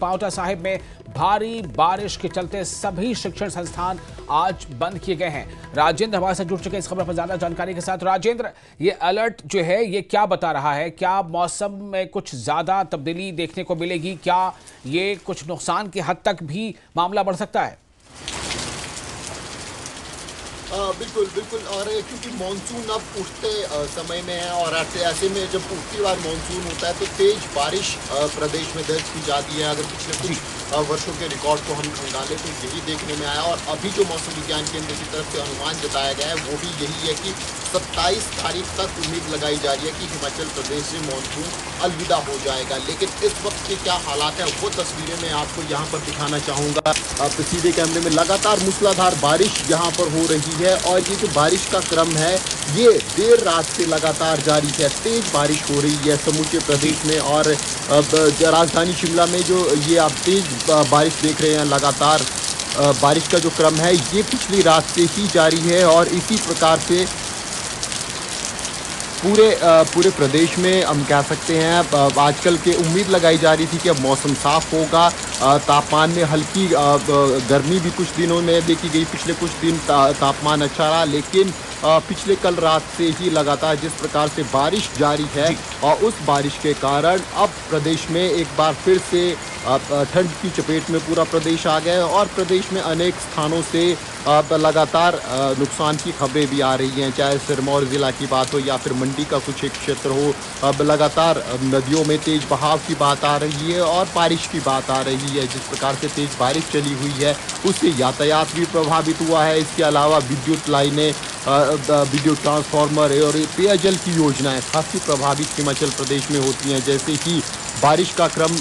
पांवटा साहिब में भारी बारिश के चलते सभी शिक्षण संस्थान आज बंद किए गए हैं। राजेंद्र हमारे साथ जुड़ चुके हैं इस खबर पर ज्यादा जानकारी के साथ। राजेंद्र, ये अलर्ट जो है ये क्या बता रहा है? क्या मौसम में कुछ ज्यादा तब्दीली देखने को मिलेगी? क्या ये कुछ नुकसान की हद तक भी मामला बढ़ सकता है? बिल्कुल बिल्कुल। और क्योंकि मानसून अब उठते समय में है और ऐसे में जब उठती बार मानसून होता है तो तेज बारिश प्रदेश में दर्ज की जाती है। अगर पिछले कुछ वर्षों के रिकॉर्ड को हम खंगालें तो यही देखने में आया। और अभी जो मौसम विज्ञान केंद्र की तरफ से अनुमान जताया गया है वो भी यही है कि 27 तारीख तक उम्मीद लगाई जा रही है कि हिमाचल प्रदेश से मानसून अलविदा हो जाएगा। लेकिन इस वक्त के क्या हालात हैं वो तस्वीरें मैं आपको यहाँ पर दिखाना चाहूँगा। सीधे कैमरे में लगातार मूसलाधार बारिश यहाँ पर हो रही है और ये जो बारिश का क्रम है ये देर रात से लगातार जारी है। तेज बारिश हो रही है समूचे प्रदेश में और राजधानी शिमला में जो ये आप तेज बारिश देख रहे हैं, लगातार बारिश का जो क्रम है ये पिछली रात से ही जारी है। और इसी प्रकार से पूरे प्रदेश में हम कह सकते हैं आजकल के उम्मीद लगाई जा रही थी कि अब मौसम साफ होगा। तापमान में हल्की गर्मी भी कुछ दिनों में देखी गई, पिछले कुछ दिन तापमान अच्छा रहा। लेकिन पिछले कल रात से ही लगातार जिस प्रकार से बारिश जारी है और उस बारिश के कारण अब प्रदेश में एक बार फिर से ठंड की चपेट में पूरा प्रदेश आ गया है और प्रदेश में अनेक स्थानों से लगातार नुकसान की खबरें भी आ रही हैं। चाहे सिरमौर ज़िला की बात हो या फिर मंडी का कुछ एक क्षेत्र हो, अब लगातार नदियों में तेज बहाव की बात आ रही है और बारिश की बात आ रही है। जिस प्रकार से तेज बारिश चली हुई है उससे यातायात भी प्रभावित हुआ है। इसके अलावा विद्युत लाइनें, विद्युत ट्रांसफार्मर और पेयजल की योजनाएं खासी प्रभावित हिमाचल प्रदेश में होती हैं। जैसे ही बारिश का क्रम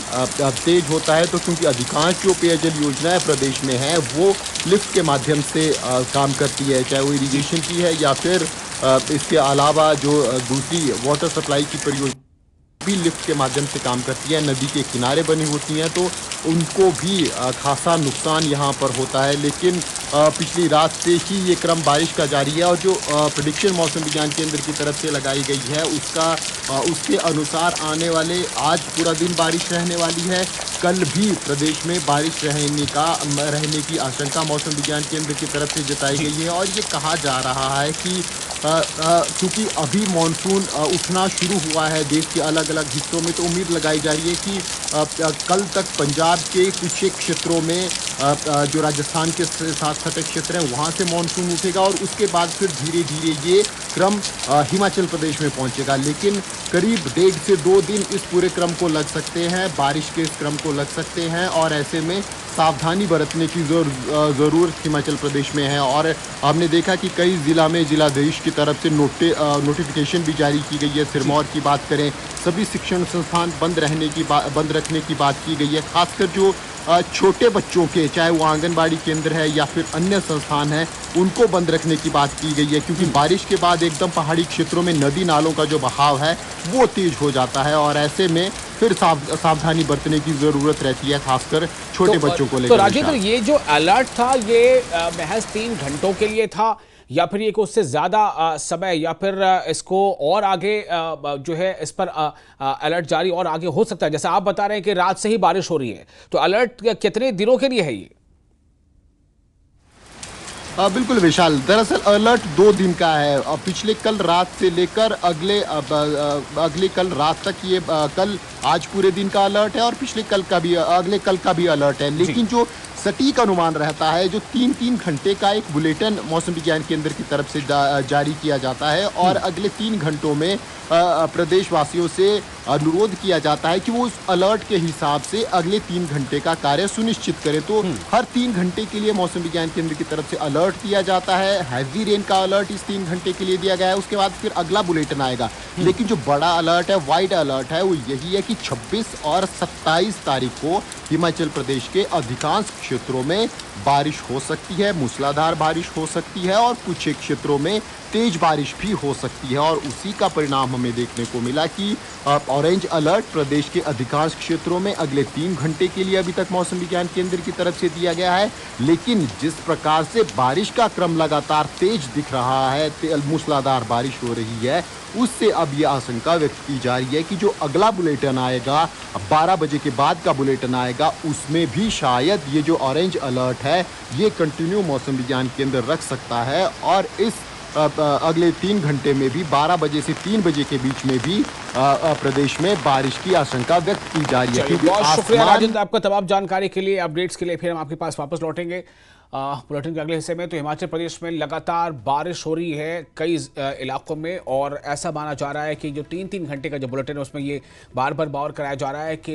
तेज होता है तो क्योंकि अधिकांश जो पेयजल योजनाएं प्रदेश में है वो लिफ्ट के माध्यम से काम करती है, चाहे वो इरिगेशन की है या फिर इसके अलावा जो दूसरी वाटर सप्लाई की परियोजना भी लिफ्ट के माध्यम से काम करती है। नदी के किनारे बनी होती हैं तो उनको भी खासा नुकसान यहाँ पर होता है। लेकिन पिछली रात से ही ये क्रम बारिश का जारी है और जो प्रेडिक्शन मौसम विज्ञान केंद्र की तरफ से लगाई गई है उसके अनुसार आने वाले आज पूरा दिन बारिश रहने वाली है। कल भी प्रदेश में बारिश रहने की आशंका मौसम विज्ञान केंद्र की तरफ से जताई गई है। और ये कहा जा रहा है कि क्योंकि अभी मानसून उठना शुरू हुआ है देश के अलग अलग हिस्सों में, तो उम्मीद लगाई जा रही है कि कल तक पंजाब के कुछ एक क्षेत्रों में जो राजस्थान के साथ सटे क्षेत्र हैं वहाँ से मानसून उठेगा और उसके बाद फिर धीरे धीरे ये क्रम हिमाचल प्रदेश में पहुँचेगा। लेकिन करीब 1.5 से 2 दिन इस पूरे क्रम को लग सकते हैं, बारिश के इस क्रम को लग सकते हैं और ऐसे में सावधानी बरतने की ज़रूरत हिमाचल प्रदेश में है। और हमने देखा कि कई ज़िला में जिलाधीश की तरफ से नोटिफिकेशन भी जारी की गई है। सिरमौर की बात करें, सभी शिक्षण संस्थान बंद रखने की बात की गई है। खासकर जो छोटे बच्चों के, चाहे वो आंगनबाड़ी केंद्र है या फिर अन्य संस्थान है, उनको बंद रखने की बात की गई है क्योंकि बारिश के बाद एकदम पहाड़ी क्षेत्रों में नदी नालों का जो बहाव है वो तेज हो जाता है और ऐसे में फिर सावधानी बरतने की ज़रूरत रहती है, खासकर छोटे बच्चों को लेकर। तो राजेंद्र, ये जो अलर्ट था ये महज 3 घंटों के लिए था या फिर ये को उससे ज़्यादा समय या फिर इसको और आगे जो है इस पर अलर्ट जारी और आगे हो सकता है? जैसे आप बता रहे हैं कि रात से ही बारिश हो रही है, तो अलर्ट कितने दिनों के लिए है ये? बिल्कुल विशाल, दरअसल अलर्ट 2 दिन का है। पिछले कल रात से लेकर अगले कल रात तक ये कल आज पूरे दिन का अलर्ट है और पिछले कल का भी, अगले कल का भी अलर्ट है। लेकिन जो सटीक अनुमान रहता है, जो 3-3 घंटे का एक बुलेटिन मौसम विज्ञान केंद्र की तरफ से जारी किया जाता है और अगले 3 घंटों में प्रदेशवासियों से अनुरोध किया जाता है कि वो उस अलर्ट के हिसाब से अगले 3 घंटे का कार्य सुनिश्चित करें। तो हर 3 घंटे के लिए मौसम विज्ञान केंद्र की तरफ से अलर्ट दिया जाता है। हैवी रेन का अलर्ट इस 3 घंटे के लिए दिया गया है, उसके बाद फिर अगला बुलेटिन आएगा। लेकिन जो बड़ा अलर्ट है, वाइड अलर्ट है, वो यही है कि 26 और 27 तारीख को हिमाचल प्रदेश के अधिकांश क्षेत्रों में बारिश हो सकती है, मूसलाधार बारिश हो सकती है और कुछ एक क्षेत्रों में तेज बारिश भी हो सकती है और उसी का परिणाम हमें देखने को मिला कि ऑरेंज अलर्ट प्रदेश के अधिकांश क्षेत्रों में अगले 3 घंटे के लिए अभी तक मौसम विज्ञान केंद्र की तरफ से दिया गया है। लेकिन जिस प्रकार से बारिश का क्रम लगातार तेज दिख रहा है, मूसलाधार बारिश हो रही है, उससे अब ये आशंका व्यक्त की जा रही है कि जो अगला बुलेटिन आएगा 12 बजे के बाद का बुलेटिन आएगा, उसमें भी शायद ये जो ऑरेंज अलर्ट है ये कंटिन्यू मौसम विज्ञान केंद्र रख सकता है और इस अगले 3 घंटे में भी 12 बजे से 3 बजे के बीच में भी प्रदेश में बारिश की आशंका व्यक्त की जा रही है। क्योंकि बहुत शुक्रिया राजेंद्र आपका तमाम जानकारी के लिए, अपडेट्स के लिए। फिर हम आपके पास वापस लौटेंगे बुलेटिन के अगले हिस्से में। तो हिमाचल प्रदेश में लगातार बारिश हो रही है कई इलाकों में और ऐसा माना जा रहा है कि जो 3-3 घंटे का जो बुलेटिन है उसमें ये बार बार गौर कराया जा रहा है कि